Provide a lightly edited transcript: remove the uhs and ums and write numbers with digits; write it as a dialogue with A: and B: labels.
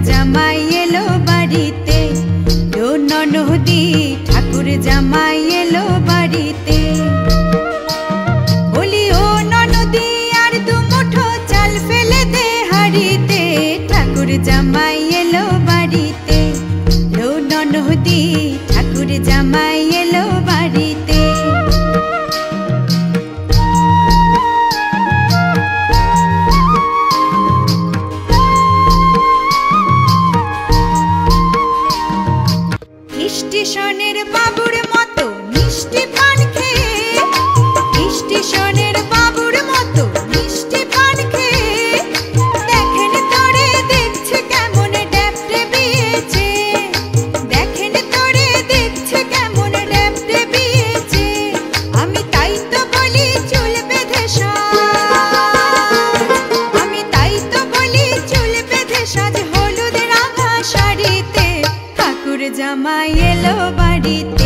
A: জামাই এলো বাড়িতে, ও ননদি ঠাকুর জামাই এলো বাড়িতে। বলি ও ননদি আর দু মুঠো চাল ফেলে দে হাড়িতে, ঠাকুর জামাই এলো বাড়িতে, ও ননদি ঠাকুর জামাই এলো বাড়িতে। স্টেশনের বাবুর মতো মিষ্টি পান খেয়ে, স্টেশনের বাবুর মতো মিষ্টি পান খেয়ে, দেখেন তোরে দেখছে কেমন ড্যাপটে বিয়েছে, দেখেন তোরে দেখছে কেমন ড্যাপটে বিয়েছে। আমি তাই তো বলি চুল বেঁধে সাজ, আমি তাই তো বলি চুল বেঁধে সাজ হলুদ রাঙা শাড়িতে, ঠাকুর জামাই এলো বাড়িতে।